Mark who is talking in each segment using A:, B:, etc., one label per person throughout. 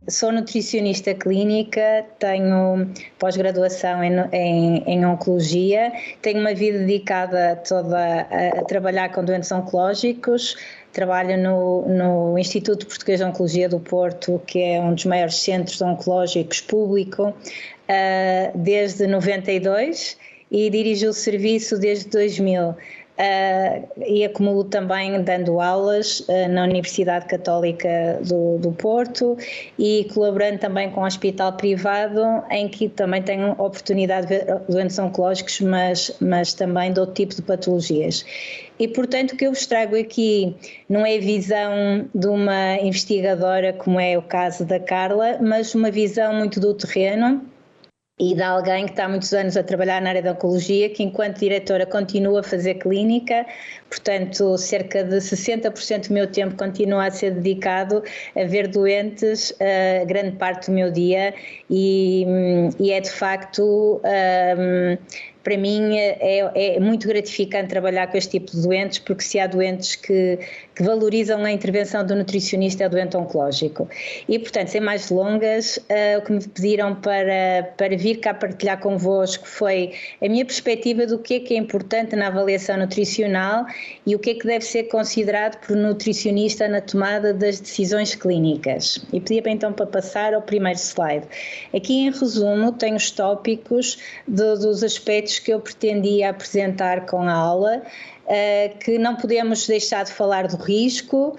A: Sou nutricionista clínica, tenho pós-graduação em Oncologia, tenho uma vida dedicada toda a trabalhar com doentes oncológicos, trabalho no Instituto Português de Oncologia do Porto, que é um dos maiores centros oncológicos público, desde 92 e dirijo o serviço desde 2000. E acumulo também dando aulas na Universidade Católica do Porto e colaborando também com um hospital privado em que também tenho oportunidade de ver doentes oncológicos, mas também de outro tipo de patologias. E, portanto, o que eu vos trago aqui não é a visão de uma investigadora, como é o caso da Carla, mas uma visão muito do terreno e de alguém que está há muitos anos a trabalhar na área da oncologia, que enquanto diretora continua a fazer clínica, portanto cerca de 60% do meu tempo continua a ser dedicado a ver doentes, grande parte do meu dia, e é de facto, para mim é muito gratificante trabalhar com este tipo de doentes, porque se há doentes que valorizam a intervenção do nutricionista é o doente oncológico. E, portanto, sem mais delongas, o que me pediram para vir cá partilhar convosco foi a minha perspectiva do que é importante na avaliação nutricional e o que deve ser considerado por nutricionista na tomada das decisões clínicas. E pedia então para passar ao primeiro slide. Aqui, em resumo, tenho os tópicos dos aspectos que eu pretendia apresentar com a aula, que não podemos deixar de falar do risco,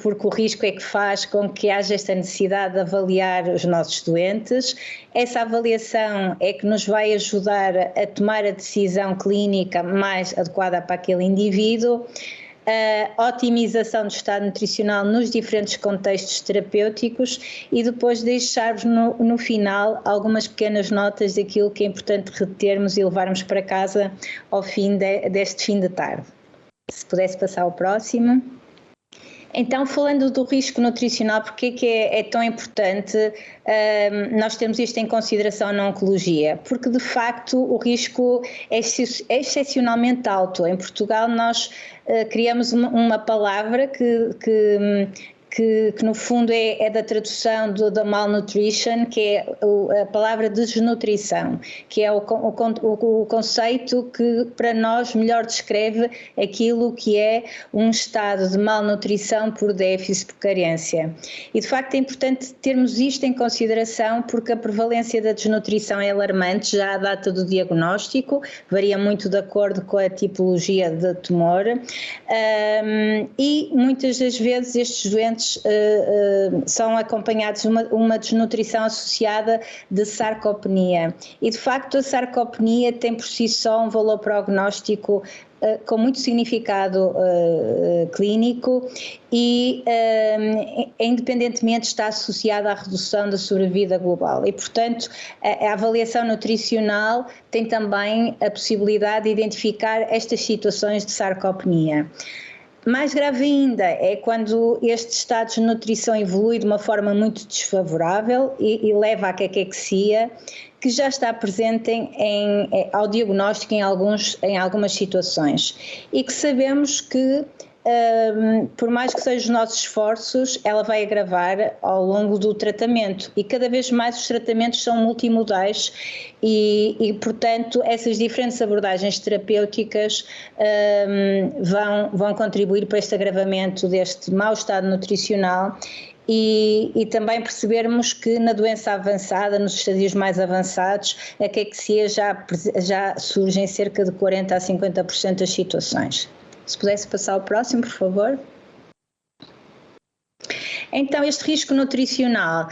A: porque o risco é que faz com que haja esta necessidade de avaliar os nossos doentes. Essa avaliação é que nos vai ajudar a tomar a decisão clínica mais adequada para aquele indivíduo. A otimização do estado nutricional nos diferentes contextos terapêuticos e depois deixar-vos no final algumas pequenas notas daquilo que é importante retermos e levarmos para casa ao fim deste fim de tarde. Se pudesse passar ao próximo. Então, falando do risco nutricional, porque é que é tão importante nós termos isto em consideração na oncologia? Porque, de facto, o risco é excepcionalmente alto. Em Portugal, nós criamos uma palavra que no fundo é da tradução da malnutrition, que é a palavra desnutrição, que é o conceito que para nós melhor descreve aquilo que é um estado de malnutrição por déficit, por carência. E de facto é importante termos isto em consideração porque a prevalência da desnutrição é alarmante já à data do diagnóstico, varia muito de acordo com a tipologia de tumor, e muitas das vezes estes doentes são acompanhados de uma desnutrição associada de sarcopenia. E, de facto, a sarcopenia tem por si só um valor prognóstico com muito significado clínico e, independentemente, está associada à redução da sobrevida global. E, portanto, a avaliação nutricional tem também a possibilidade de identificar estas situações de sarcopenia. Mais grave ainda é quando este estado de nutrição evolui de uma forma muito desfavorável e leva à caquexia, que já está presente ao diagnóstico em algumas situações e que sabemos que, por mais que sejam os nossos esforços, ela vai agravar ao longo do tratamento e cada vez mais os tratamentos são multimodais e portanto, essas diferentes abordagens terapêuticas vão contribuir para este agravamento deste mau estado nutricional e também percebermos que na doença avançada, nos estadios mais avançados, a caquexia já surge em cerca de 40% a 50% das situações. Se pudesse passar ao próximo, por favor. Então, este risco nutricional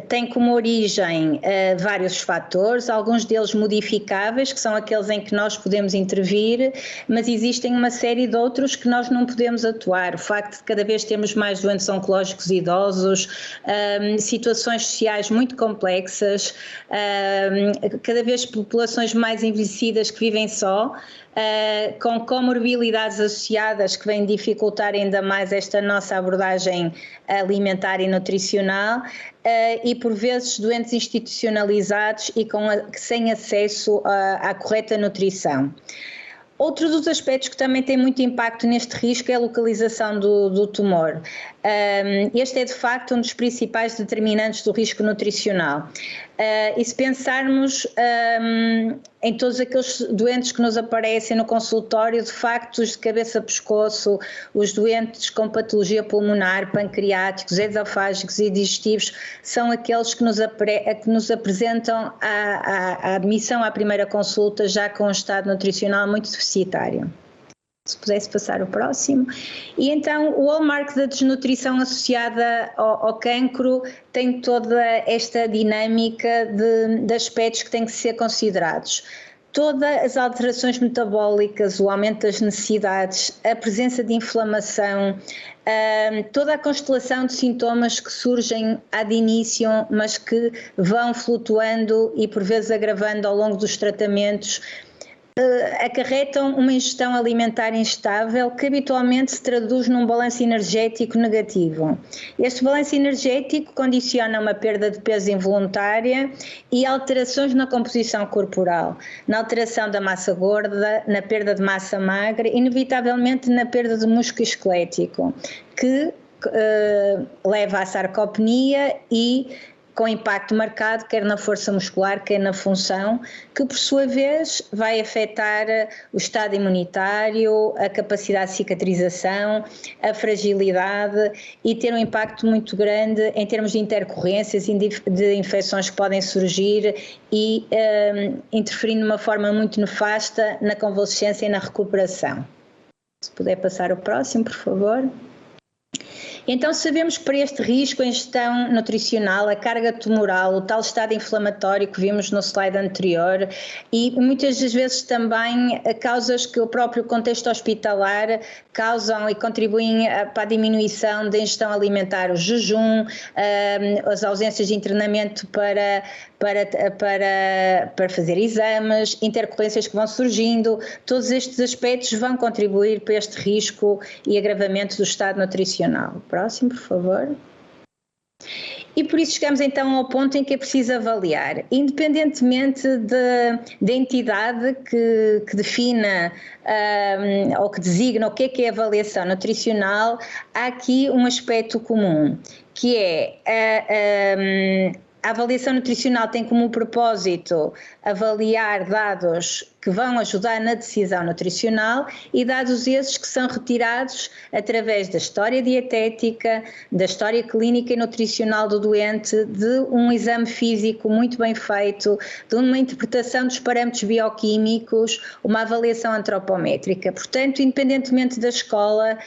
A: tem como origem vários fatores, alguns deles modificáveis, que são aqueles em que nós podemos intervir, mas existem uma série de outros que nós não podemos atuar. O facto de cada vez termos mais doentes oncológicos idosos, situações sociais muito complexas, cada vez populações mais envelhecidas que vivem só, com comorbilidades associadas que vêm dificultar ainda mais esta nossa abordagem alimentar e nutricional, e por vezes doentes institucionalizados e sem acesso à correta nutrição. Outro dos aspectos que também tem muito impacto neste risco é a localização do tumor. Este é de facto um dos principais determinantes do risco nutricional. E se pensarmos em todos aqueles doentes que nos aparecem no consultório, de facto os de cabeça-pescoço, os doentes com patologia pulmonar, pancreáticos, esofágicos e digestivos, são aqueles que nos apresentam a admissão à primeira consulta já com um estado nutricional muito deficitário. Se pudesse passar o próximo. E então o hallmark da desnutrição associada ao cancro tem toda esta dinâmica de aspectos que têm que ser considerados. Todas as alterações metabólicas, o aumento das necessidades, a presença de inflamação, toda a constelação de sintomas que surgem de início, mas que vão flutuando e por vezes agravando ao longo dos tratamentos, acarretam uma ingestão alimentar instável que habitualmente se traduz num balanço energético negativo. Este balanço energético condiciona uma perda de peso involuntária e alterações na composição corporal, na alteração da massa gorda, na perda de massa magra, inevitavelmente na perda de músculo esquelético, que leva à sarcopenia e com impacto marcado quer na força muscular, quer na função, que por sua vez vai afetar o estado imunitário, a capacidade de cicatrização, a fragilidade e ter um impacto muito grande em termos de intercorrências, de infecções que podem surgir e interferindo de uma forma muito nefasta na convalescência e na recuperação. Se puder passar o próximo, por favor. Então sabemos que para este risco, a ingestão nutricional, a carga tumoral, o tal estado inflamatório que vimos no slide anterior e muitas das vezes também causas que o próprio contexto hospitalar causam e contribuem para a diminuição da ingestão alimentar, o jejum, as ausências de internamento para fazer exames, intercorrências que vão surgindo, todos estes aspectos vão contribuir para este risco e agravamento do estado nutricional. Próximo, por favor. E por isso chegamos então ao ponto em que é preciso avaliar, independentemente da entidade que defina ou que designa o que é avaliação nutricional, há aqui um aspecto comum, que é a avaliação nutricional tem como propósito avaliar dados que vão ajudar na decisão nutricional e dados esses que são retirados através da história dietética, da história clínica e nutricional do doente, de um exame físico muito bem feito, de uma interpretação dos parâmetros bioquímicos, uma avaliação antropométrica. Portanto, independentemente da escola,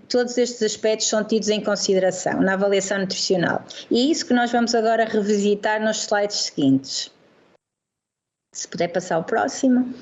A: todos estes aspectos são tidos em consideração na avaliação nutricional. E é isso que nós vamos agora revisitar nos slides seguintes. Se puder passar o próximo.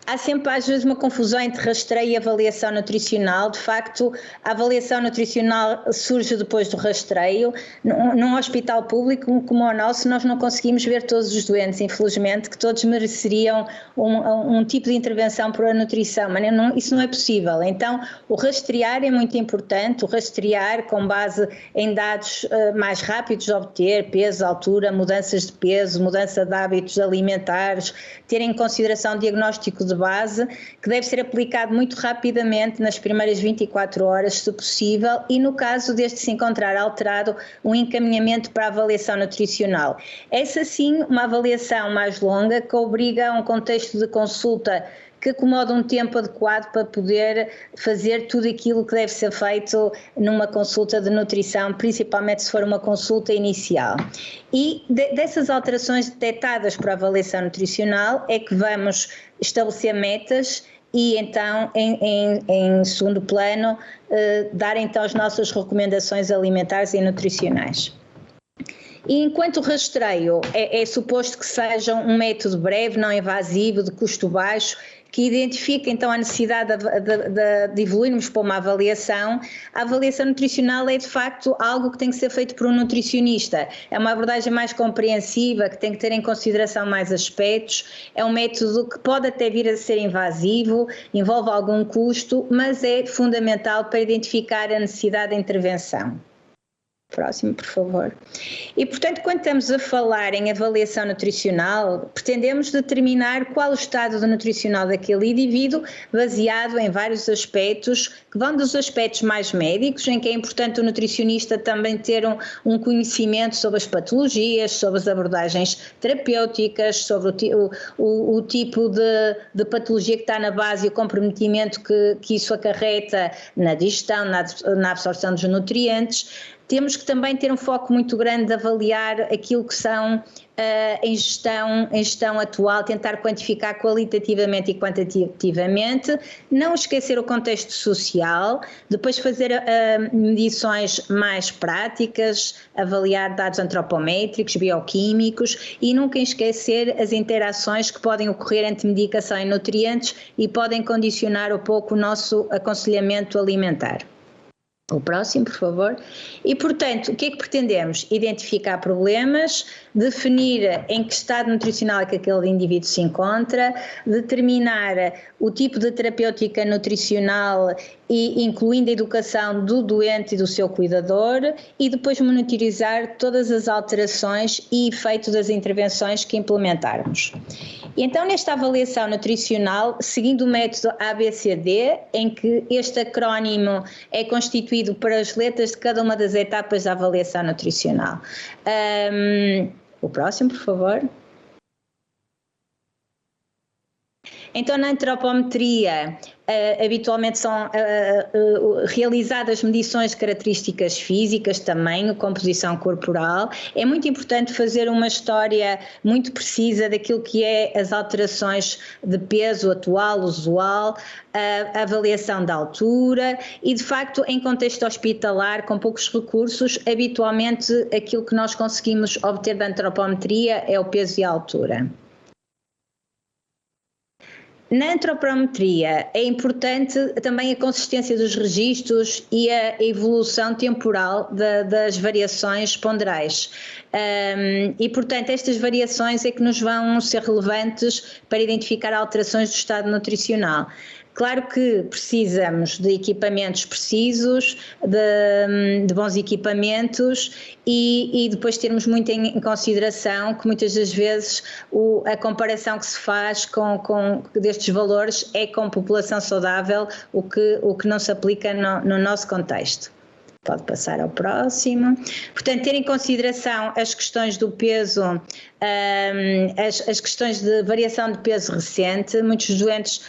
A: Há sempre às vezes uma confusão entre rastreio e avaliação nutricional. De facto, a avaliação nutricional surge depois do rastreio. Num hospital público como o nosso, nós não conseguimos ver todos os doentes, infelizmente, que todos mereceriam um tipo de intervenção para a nutrição, mas isso não é possível. Então, o rastrear é muito importante, o rastrear com base em dados mais rápidos de obter, peso, altura, mudanças de peso, mudança de hábitos alimentares, ter em consideração o diagnóstico de base, que deve ser aplicado muito rapidamente nas primeiras 24 horas, se possível, e no caso deste se encontrar alterado, um encaminhamento para a avaliação nutricional. Essa sim, uma avaliação mais longa que obriga a um contexto de consulta que acomoda um tempo adequado para poder fazer tudo aquilo que deve ser feito numa consulta de nutrição, principalmente se for uma consulta inicial. E dessas alterações detectadas para a avaliação nutricional é que vamos estabelecer metas e então, em segundo plano, dar então as nossas recomendações alimentares e nutricionais. E enquanto o rastreio é suposto que seja um método breve, não invasivo, de custo baixo, que identifica então a necessidade de evoluirmos para uma avaliação, a avaliação nutricional é de facto algo que tem que ser feito por um nutricionista. É uma abordagem mais compreensiva, que tem que ter em consideração mais aspectos, é um método que pode até vir a ser invasivo, envolve algum custo, mas é fundamental para identificar a necessidade de intervenção. Próximo, por favor. E, portanto, quando estamos a falar em avaliação nutricional, pretendemos determinar qual o estado nutricional daquele indivíduo, baseado em vários aspectos, que vão dos aspectos mais médicos, em que é importante o nutricionista também ter um conhecimento sobre as patologias, sobre as abordagens terapêuticas, sobre o tipo de patologia que está na base e o comprometimento que isso acarreta na digestão, na absorção dos nutrientes. Temos que também ter um foco muito grande de avaliar aquilo que são em gestão atual, tentar quantificar qualitativamente e quantitativamente, não esquecer o contexto social, depois fazer medições mais práticas, avaliar dados antropométricos, bioquímicos e nunca esquecer as interações que podem ocorrer entre medicação e nutrientes e podem condicionar um pouco o nosso aconselhamento alimentar. O próximo, por favor. E, portanto, o que é que pretendemos? Identificar problemas, definir em que estado nutricional é que aquele indivíduo se encontra, determinar o tipo de terapêutica nutricional e incluindo a educação do doente e do seu cuidador e depois monitorizar todas as alterações e efeito das intervenções que implementarmos. E então, nesta avaliação nutricional, seguindo o método ABCD, em que este acrónimo é constituído por as letras de cada uma das etapas da avaliação nutricional. O próximo, por favor. Então, na antropometria, habitualmente são realizadas medições de características físicas, tamanho, composição corporal. É muito importante fazer uma história muito precisa daquilo que é as alterações de peso atual, usual, a avaliação da altura e, de facto, em contexto hospitalar, com poucos recursos, habitualmente aquilo que nós conseguimos obter da antropometria é o peso e a altura. Na antropometria é importante também a consistência dos registros e a evolução temporal das variações ponderais. E, portanto, estas variações é que nos vão ser relevantes para identificar alterações do estado nutricional. Claro que precisamos de equipamentos precisos, de bons equipamentos e depois termos muito em consideração que muitas das vezes a comparação que se faz destes valores é com população saudável, o que não se aplica no nosso contexto. Pode passar ao próximo. Portanto, ter em consideração as questões do peso, as questões de variação de peso recente. Muitos doentes,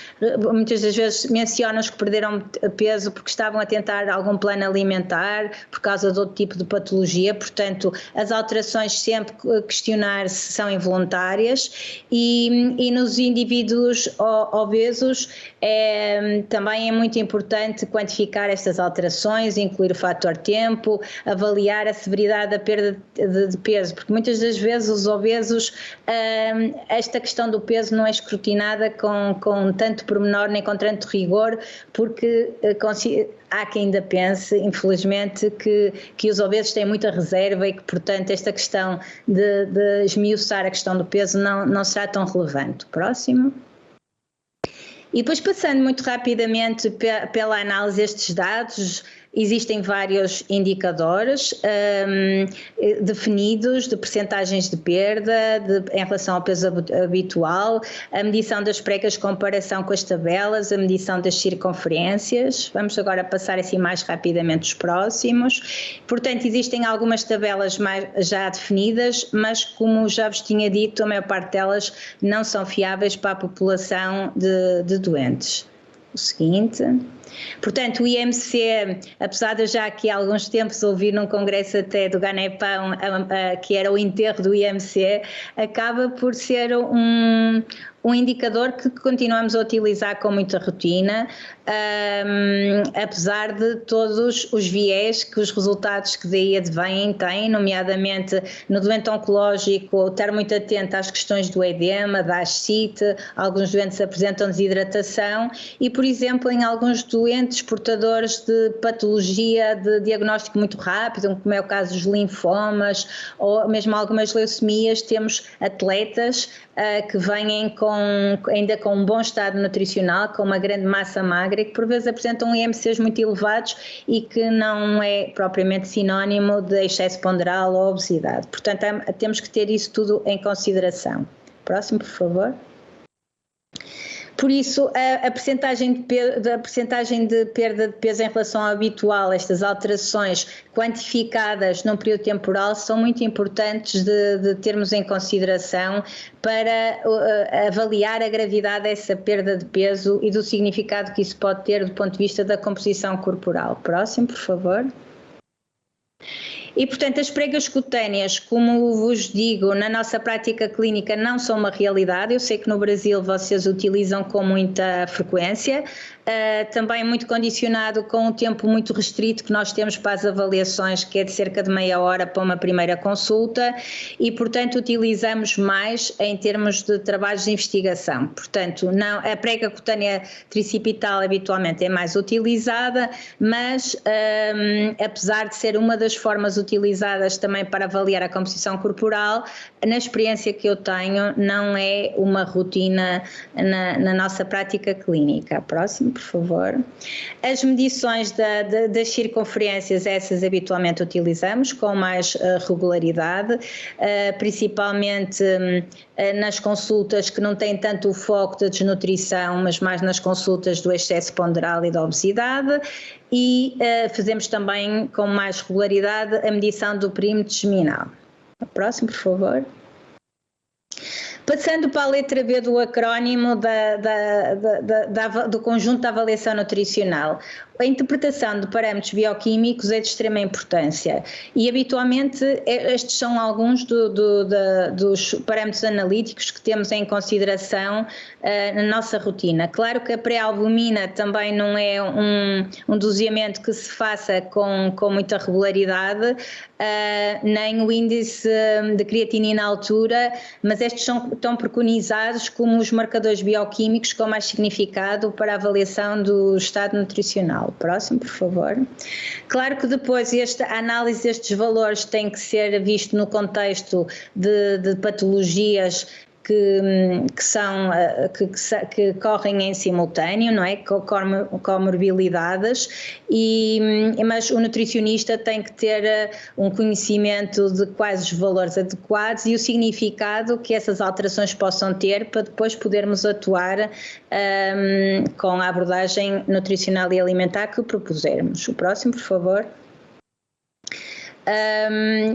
A: muitas das vezes, mencionam que perderam peso porque estavam a tentar algum plano alimentar, por causa de outro tipo de patologia. Portanto, as alterações sempre questionar se são involuntárias e nos indivíduos obesos também é muito importante quantificar estas alterações, incluir o fator tempo, avaliar a severidade da perda de peso, porque muitas das vezes os obesos, esta questão do peso não é escrutinada com tanto pormenor nem com tanto rigor, porque há quem ainda pense, infelizmente, que os obesos têm muita reserva e que, portanto, esta questão de esmiuçar a questão do peso não será tão relevante. Próximo. E depois, passando muito rapidamente pela análise destes dados, existem vários indicadores definidos de percentagens de perda em relação ao peso habitual, a medição das precas, comparação com as tabelas, a medição das circunferências. Vamos agora passar assim mais rapidamente os próximos. Portanto, existem algumas tabelas já definidas, mas como já vos tinha dito, a maior parte delas não são fiáveis para a população de doentes. O seguinte. Portanto, o IMC, apesar de já aqui há alguns tempos ouvir num congresso até do Ganepão, que era o enterro do IMC, acaba por ser um indicador que continuamos a utilizar com muita rotina, apesar de todos os viés que os resultados que daí advêm têm, nomeadamente no doente oncológico, estar muito atento às questões do edema, da ascite, alguns doentes apresentam desidratação e, por exemplo, em alguns doentes portadores de patologia de diagnóstico muito rápido, como é o caso dos linfomas ou mesmo algumas leucemias, temos atletas que vêm ainda com um bom estado nutricional, com uma grande massa magra e que por vezes apresentam IMCs muito elevados e que não é propriamente sinónimo de excesso ponderal ou obesidade. Portanto, temos que ter isso tudo em consideração. Próximo, por favor. Por isso, a percentagem de perda de peso em relação ao habitual, estas alterações quantificadas num período temporal, são muito importantes de termos em consideração para avaliar a gravidade dessa perda de peso e do significado que isso pode ter do ponto de vista da composição corporal. Próximo, por favor. E, portanto, as pregas cutâneas, como vos digo, na nossa prática clínica não são uma realidade. Eu sei que no Brasil vocês utilizam com muita frequência, também muito condicionado com um tempo muito restrito que nós temos para as avaliações, que é de cerca de meia hora para uma primeira consulta e, portanto, utilizamos mais em termos de trabalhos de investigação. Portanto, não, a prega cutânea tricipital habitualmente é mais utilizada, mas apesar de ser uma das formas utilizadas também para avaliar a composição corporal, na experiência que eu tenho, não é uma rotina na nossa prática clínica. Próximo, por favor. As medições das circunferências, essas habitualmente utilizamos com mais regularidade, principalmente nas consultas que não têm tanto o foco da desnutrição, mas mais nas consultas do excesso ponderal e da obesidade. E fazemos também com mais regularidade a medição do perímetro seminal. Próximo, por favor. Passando para a letra B do acrónimo do conjunto da avaliação nutricional. A interpretação de parâmetros bioquímicos é de extrema importância e habitualmente estes são alguns dos parâmetros analíticos que temos em consideração na nossa rotina. Claro que a pré-albumina também não é um doseamento que se faça com muita regularidade, nem o índice de creatinina à altura, mas estes estão preconizados como os marcadores bioquímicos com mais significado para a avaliação do estado nutricional. Próximo, por favor. Claro que depois a análise destes valores tem que ser visto no contexto de patologias que correm em simultâneo, não é? Comorbilidades, mas o nutricionista tem que ter um conhecimento de quais os valores adequados e o significado que essas alterações possam ter para depois podermos atuar com a abordagem nutricional e alimentar que propusermos. O próximo, por favor.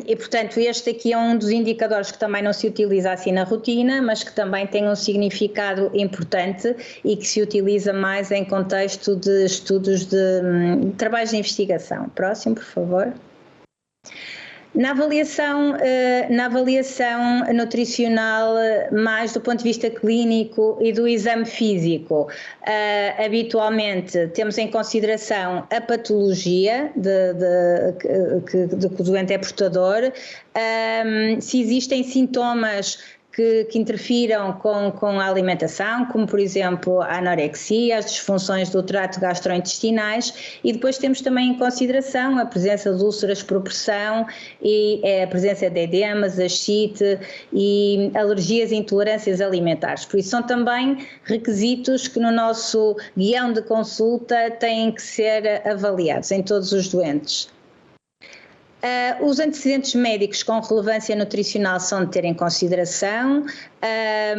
A: E portanto este aqui é um dos indicadores que também não se utiliza assim na rotina, mas que também tem um significado importante e que se utiliza mais em contexto de estudos de trabalhos de investigação. Próximo, por favor. Na avaliação nutricional, mais do ponto de vista clínico e do exame físico, habitualmente temos em consideração a patologia de que o doente é portador, se existem sintomas que interfiram com a alimentação, como por exemplo a anorexia, as disfunções do trato gastrointestinais, e depois temos também em consideração a presença de úlceras por pressão e a presença de edemas, ascite e alergias e intolerâncias alimentares. Por isso são também requisitos que no nosso guião de consulta têm que ser avaliados em todos os doentes. Os antecedentes médicos com relevância nutricional são de ter em consideração, a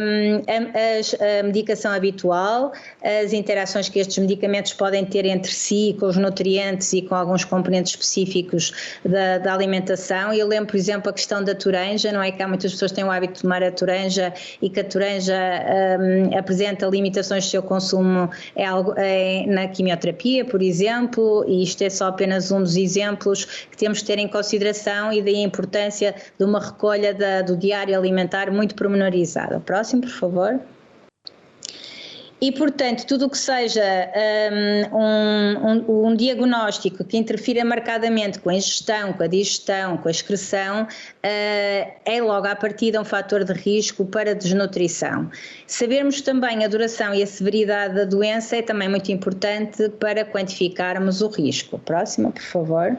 A: medicação habitual, as interações que estes medicamentos podem ter entre si, com os nutrientes e com alguns componentes específicos da alimentação. Eu lembro, por exemplo, a questão da toranja, não é que há muitas pessoas que têm o hábito de tomar a toranja e que a toranja apresenta limitações do seu consumo na quimioterapia, por exemplo, e isto é só apenas um dos exemplos que temos que ter em consideração e daí a importância de uma recolha do diário alimentar muito pormenorizada. Próximo, por favor. E, portanto, tudo o que seja um diagnóstico que interfira marcadamente com a ingestão, com a digestão, com a excreção, é logo à partida um fator de risco para desnutrição. Sabermos também a duração e a severidade da doença é também muito importante para quantificarmos o risco. Próxima, por favor.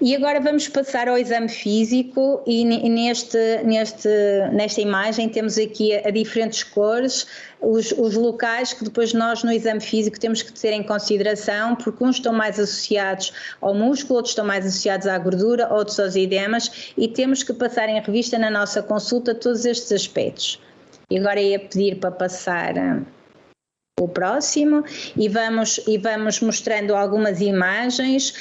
A: E agora vamos passar ao exame físico e nesta imagem temos aqui a diferentes cores, os locais que depois nós no exame físico temos que ter em consideração, porque uns estão mais associados ao músculo, outros estão mais associados à gordura, outros aos edemas, e temos que passar em revista na nossa consulta todos estes aspectos. E agora ia pedir para passar o próximo e vamos mostrando algumas imagens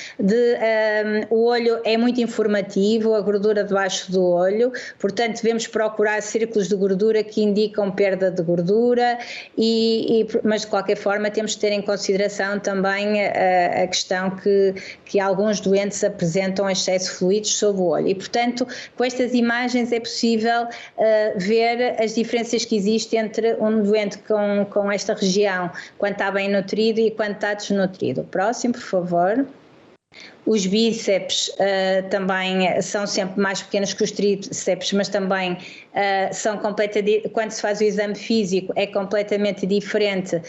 A: o olho é muito informativo, a gordura debaixo do olho, portanto devemos procurar círculos de gordura que indicam perda de gordura, mas de qualquer forma temos de ter em consideração também a questão que alguns doentes apresentam excesso de fluidos sob o olho e, portanto, com estas imagens é possível ver as diferenças que existem entre um doente com esta região quando está bem nutrido e quando está desnutrido. Próximo, por favor. Os bíceps também são sempre mais pequenos que os tríceps, mas também são completamente, quando se faz o exame físico é completamente diferente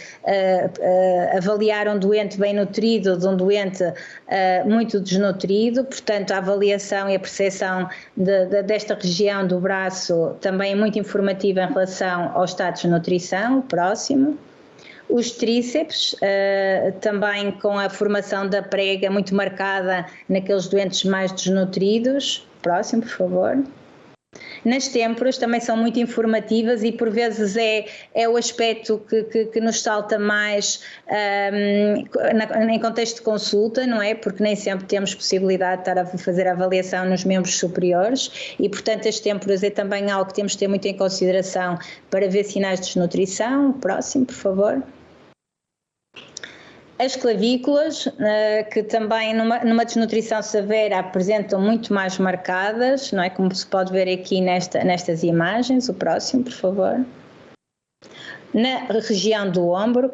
A: avaliar um doente bem nutrido de um doente muito desnutrido, portanto a avaliação e a percepção desta região do braço também é muito informativa em relação ao estado de desnutrição. Próximo. Os tríceps, também com a formação da prega muito marcada naqueles doentes mais desnutridos. Próximo, por favor. Nas têmporas também são muito informativas e por vezes é o aspecto que nos salta mais em contexto de consulta, não é? Porque nem sempre temos possibilidade de estar a fazer a avaliação nos membros superiores e, portanto, as têmporas é também algo que temos de ter muito em consideração para ver sinais de desnutrição. Próximo, por favor. As clavículas, que também numa desnutrição severa apresentam muito mais marcadas, não é? Como se pode ver aqui nestas imagens. O próximo, por favor. Na região do ombro,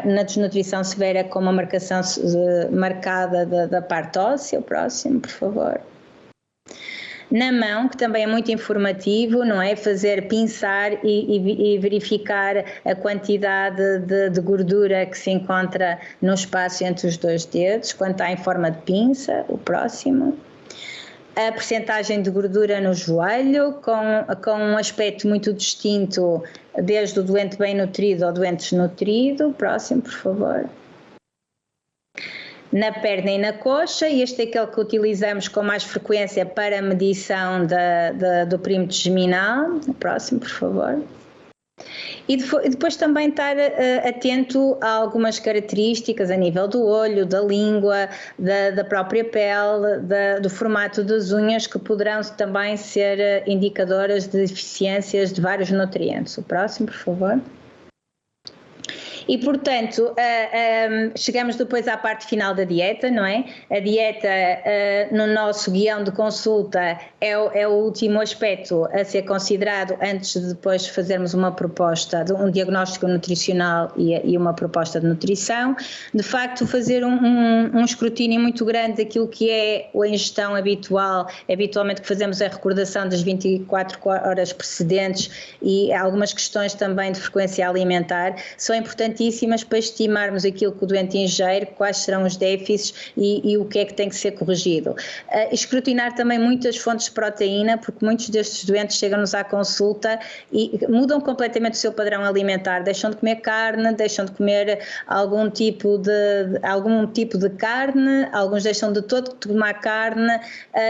A: na desnutrição severa com uma marcação marcada da parte óssea. O próximo, por favor. Na mão, que também é muito informativo, não é? Fazer pinçar e verificar a quantidade de gordura que se encontra no espaço entre os dois dedos, quando está em forma de pinça. O próximo. A percentagem de gordura no joelho, com um aspecto muito distinto, desde o doente bem nutrido ao doente desnutrido. Próximo, por favor. Na perna e na coxa, e este é aquele que utilizamos com mais frequência para a medição do perímetro geminal. O próximo, por favor. E depois também estar atento a algumas características a nível do olho, da língua, da própria pele, do formato das unhas, que poderão também ser indicadoras de deficiências de vários nutrientes. O próximo, por favor. E, portanto, chegamos depois à parte final da dieta, não é? A dieta, no nosso guião de consulta, é o último aspecto a ser considerado antes de depois fazermos uma proposta, um diagnóstico nutricional e uma proposta de nutrição. De facto, fazer um escrutínio muito grande daquilo que é a ingestão habitual. Habitualmente o que fazemos é a recordação das 24 horas precedentes e algumas questões também de frequência alimentar. São importantes para estimarmos aquilo que o doente ingere, quais serão os déficits e o que é que tem que ser corrigido. Escrutinar também muitas fontes de proteína, porque muitos destes doentes chegam-nos à consulta e mudam completamente o seu padrão alimentar, deixam de comer carne, deixam de comer algum tipo de carne, alguns deixam de todo tomar carne.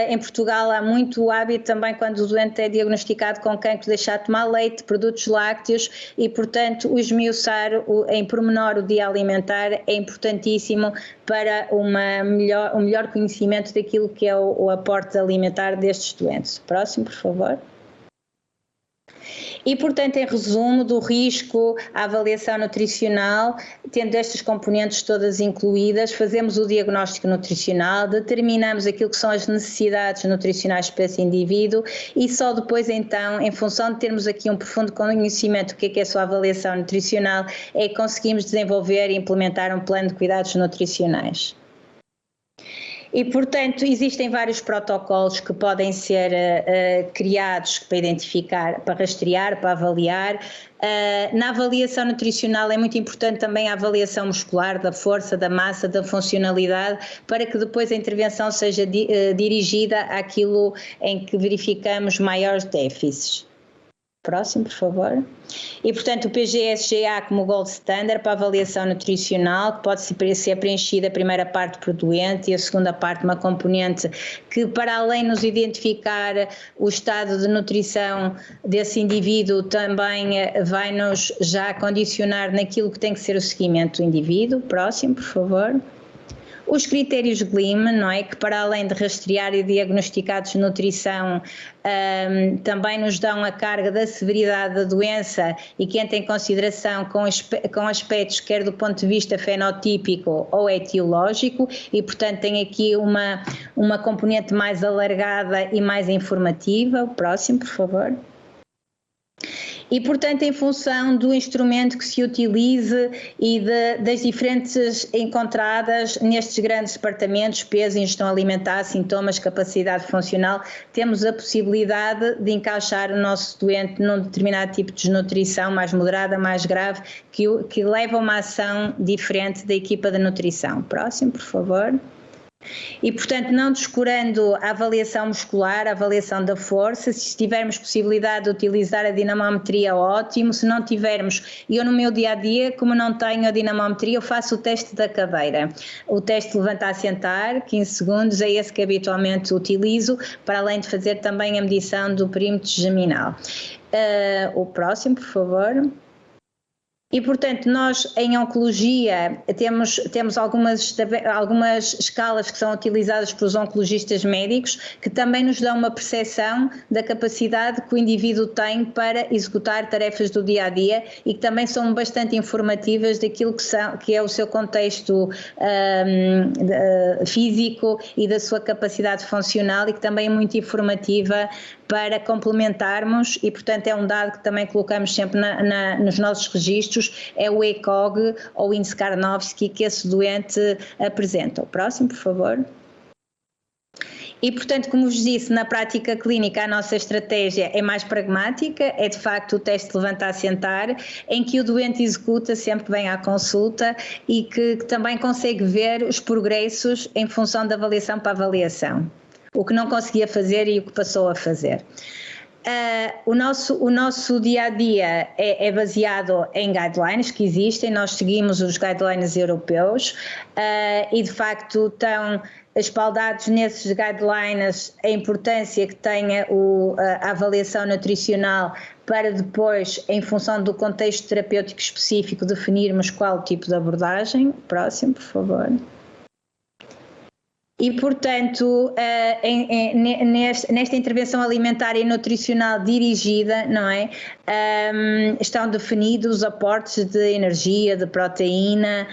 A: Em Portugal há muito hábito também, quando o doente é diagnosticado com cancro, deixar de tomar leite, produtos lácteos e, portanto, o esmiuçar em pormenor o dia alimentar é importantíssimo para um melhor conhecimento daquilo que é o aporte alimentar destes doentes. Próximo, por favor. E, portanto, em resumo, do risco à avaliação nutricional, tendo estas componentes todas incluídas, fazemos o diagnóstico nutricional, determinamos aquilo que são as necessidades nutricionais para esse indivíduo e só depois, então, em função de termos aqui um profundo conhecimento do que é a sua avaliação nutricional, é que conseguimos desenvolver e implementar um plano de cuidados nutricionais. E, portanto, existem vários protocolos que podem ser criados para identificar, para rastrear, para avaliar. Na avaliação nutricional é muito importante também a avaliação muscular, da força, da massa, da funcionalidade, para que depois a intervenção seja dirigida àquilo em que verificamos maiores déficits. Próximo, por favor. E, portanto, o PGSGA como gold standard para avaliação nutricional, que pode ser preenchida a primeira parte por doente e a segunda parte uma componente que, para além de nos identificar o estado de nutrição desse indivíduo, também vai-nos já condicionar naquilo que tem que ser o seguimento do indivíduo. Próximo, por favor. Os critérios GLIM, não é? Que para além de rastrear e diagnosticar desnutrição, também nos dão a carga da severidade da doença e que entra em consideração com aspectos quer do ponto de vista fenotípico ou etiológico e, portanto, tem aqui uma componente mais alargada e mais informativa. O próximo, por favor. E, portanto, em função do instrumento que se utilize e das diferentes encontradas nestes grandes departamentos, peso, ingestão alimentar, sintomas, capacidade funcional, temos a possibilidade de encaixar o nosso doente num determinado tipo de desnutrição, mais moderada, mais grave, que leva a uma ação diferente da equipa de nutrição. Próximo, por favor. E, portanto, não descurando a avaliação muscular, a avaliação da força, se tivermos possibilidade de utilizar a dinamometria, ótimo, se não tivermos, eu no meu dia-a-dia, como não tenho a dinamometria, eu faço o teste da cadeira, o teste de levantar-sentar, 15 segundos, é esse que habitualmente utilizo, para além de fazer também a medição do perímetro geminal. O próximo, por favor. E, portanto, nós em oncologia temos algumas escalas que são utilizadas pelos oncologistas médicos que também nos dão uma percepção da capacidade que o indivíduo tem para executar tarefas do dia-a-dia e que também são bastante informativas daquilo que é o seu contexto físico e da sua capacidade funcional e que também é muito informativa para complementarmos e, portanto, é um dado que também colocamos sempre nos nossos registros, é o ECOG ou índice Karnofsky que esse doente apresenta. O próximo, por favor. E, portanto, como vos disse, na prática clínica a nossa estratégia é mais pragmática, é de facto o teste de levantar-sentar, em que o doente executa sempre que vem à consulta e que também consegue ver os progressos em função da avaliação para avaliação. O que não conseguia fazer e o que passou a fazer. O nosso dia-a-dia é baseado em guidelines que existem, nós seguimos os guidelines europeus e de facto estão espaldados nesses guidelines a importância que tenha a avaliação nutricional para depois, em função do contexto terapêutico específico, definirmos qual o tipo de abordagem. Próximo, por favor. E, portanto, nesta intervenção alimentar e nutricional dirigida, não é? Estão definidos os aportes de energia, de proteína,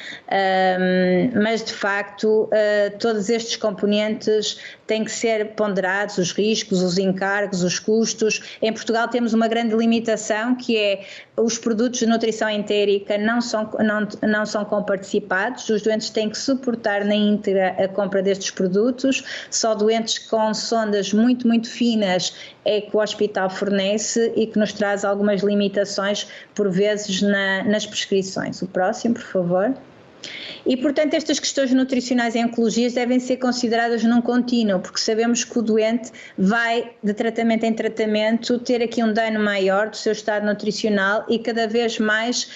A: mas de facto todos estes componentes têm que ser ponderados, os riscos, os encargos, os custos. Em Portugal temos uma grande limitação que é os produtos de nutrição entérica não são comparticipados, os doentes têm que suportar na íntegra a compra destes produtos, só doentes com sondas muito, muito finas é que o hospital fornece e que nos traz algumas limitações por vezes nas prescrições. O próximo, por favor. E, portanto, estas questões nutricionais em oncologias devem ser consideradas num contínuo, porque sabemos que o doente vai, de tratamento em tratamento, ter aqui um dano maior do seu estado nutricional e cada vez mais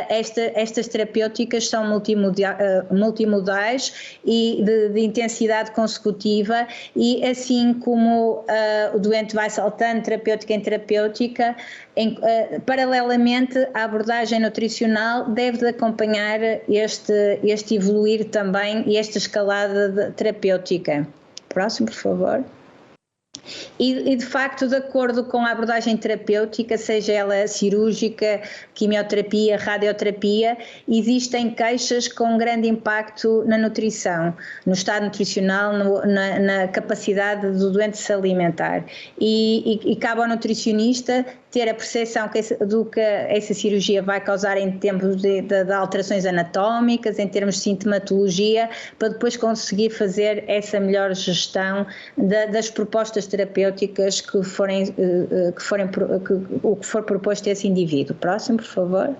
A: estas terapêuticas são multimodais e de intensidade consecutiva e assim como o doente vai saltando de terapêutica em terapêutica, paralelamente a abordagem nutricional deve de acompanhar este evoluir também e esta escalada terapêutica. Próximo, por favor. E de facto, de acordo com a abordagem terapêutica, seja ela cirúrgica, quimioterapia, radioterapia, existem queixas com grande impacto na nutrição, no estado nutricional, na capacidade do doente se alimentar. E cabe ao nutricionista ter a percepção do que essa cirurgia vai causar em termos de alterações anatómicas, em termos de sintomatologia, para depois conseguir fazer essa melhor gestão das propostas terapêuticas que o que for proposto a esse indivíduo. Próximo, por favor.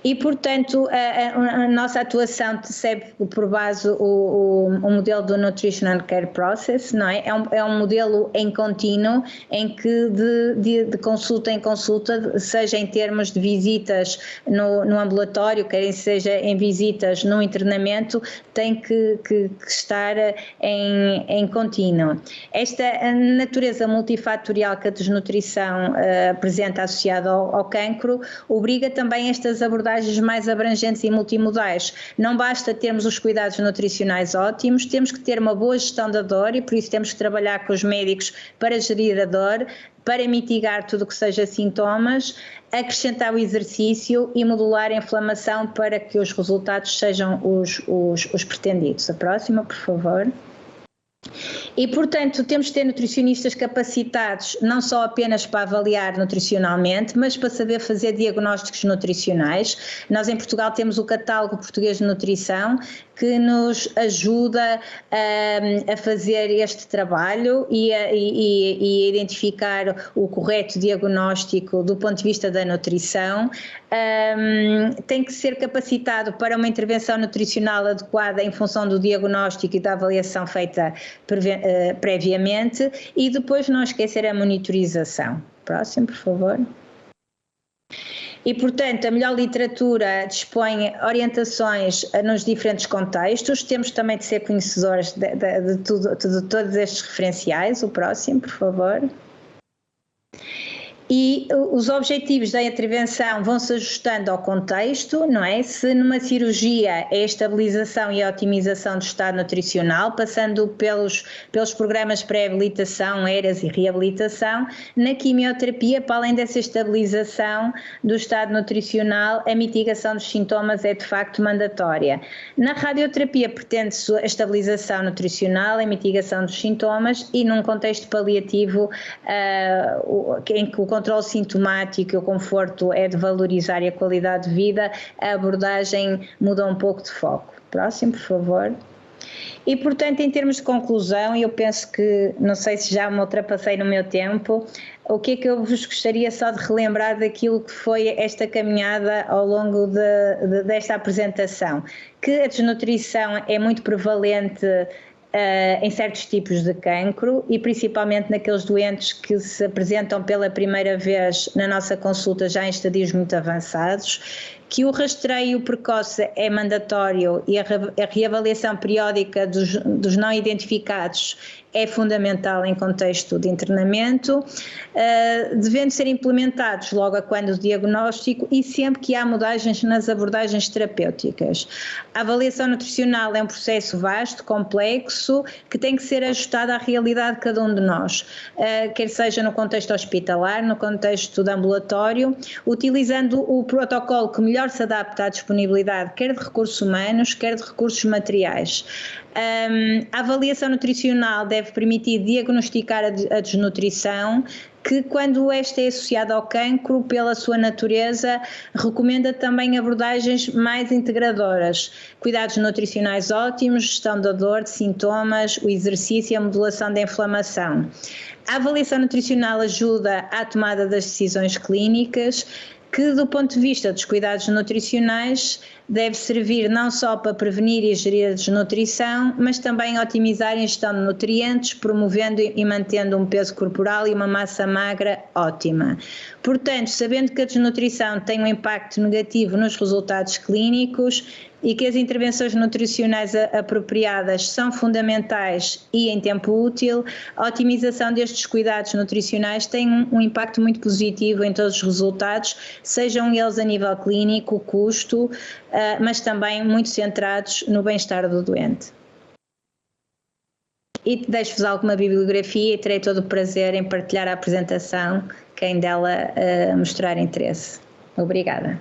A: E, portanto, a nossa atuação recebe por base o modelo do Nutrition and Care Process, não é? É um modelo em contínuo, em que de consulta em consulta, seja em termos de visitas no ambulatório, quer seja em visitas no internamento, tem que estar em contínuo. Esta natureza multifatorial que a desnutrição apresenta associada ao cancro obriga também estas abordagens mais abrangentes e multimodais. Não basta termos os cuidados nutricionais ótimos, temos que ter uma boa gestão da dor e por isso temos que trabalhar com os médicos para gerir a dor, para mitigar tudo o que seja sintomas, acrescentar o exercício e modular a inflamação para que os resultados sejam os pretendidos. A próxima, por favor. E, portanto, temos de ter nutricionistas capacitados não só apenas para avaliar nutricionalmente, mas para saber fazer diagnósticos nutricionais. Nós em Portugal temos o Catálogo Português de Nutrição, que nos ajuda a fazer este trabalho e a identificar o correto diagnóstico do ponto de vista da nutrição. Tem que ser capacitado para uma intervenção nutricional adequada em função do diagnóstico e da avaliação feita previamente e depois não esquecer a monitorização. Próximo, por favor. E, portanto, a melhor literatura dispõe orientações nos diferentes contextos. Temos também de ser conhecedores de todos estes referenciais. O próximo, por favor. E os objetivos da intervenção vão se ajustando ao contexto, não é? Se numa cirurgia é a estabilização e a otimização do estado nutricional, passando pelos programas pré-habilitação, ERAs e reabilitação, na quimioterapia, para além dessa estabilização do estado nutricional, a mitigação dos sintomas é de facto mandatória. Na radioterapia pretende-se a estabilização nutricional, a mitigação dos sintomas e num contexto paliativo em que o controle sintomático e o conforto é de valorizar e a qualidade de vida, a abordagem muda um pouco de foco. Próximo, por favor. E, portanto, em termos de conclusão, eu penso que, não sei se já me ultrapassei no meu tempo, o que é que eu vos gostaria só de relembrar daquilo que foi esta caminhada ao longo desta apresentação? Que a desnutrição é muito prevalente em certos tipos de cancro e principalmente naqueles doentes que se apresentam pela primeira vez na nossa consulta já em estadios muito avançados, que o rastreio precoce é mandatório e a reavaliação periódica dos não identificados é fundamental em contexto de internamento, devendo ser implementados logo a quando do diagnóstico e sempre que há mudanças nas abordagens terapêuticas. A avaliação nutricional é um processo vasto, complexo, que tem que ser ajustado à realidade de cada um de nós, quer seja no contexto hospitalar, no contexto de ambulatório, utilizando o protocolo que melhor se adapta à disponibilidade, quer de recursos humanos, quer de recursos materiais. A avaliação nutricional deve permitir diagnosticar a desnutrição, que quando esta é associada ao cancro, pela sua natureza, recomenda também abordagens mais integradoras, cuidados nutricionais ótimos, gestão da dor, de sintomas, o exercício e a modulação da inflamação. A avaliação nutricional ajuda à tomada das decisões clínicas, que do ponto de vista dos cuidados nutricionais deve servir não só para prevenir e gerir a desnutrição, mas também otimizar a ingestão de nutrientes, promovendo e mantendo um peso corporal e uma massa magra ótima. Portanto, sabendo que a desnutrição tem um impacto negativo nos resultados clínicos e que as intervenções nutricionais apropriadas são fundamentais e em tempo útil, a otimização destes cuidados nutricionais tem um impacto muito positivo em todos os resultados, sejam eles a nível clínico, custo, mas também muito centrados no bem-estar do doente. e deixo-vos alguma bibliografia e terei todo o prazer em partilhar a apresentação, quem dela mostrar interesse. Obrigada.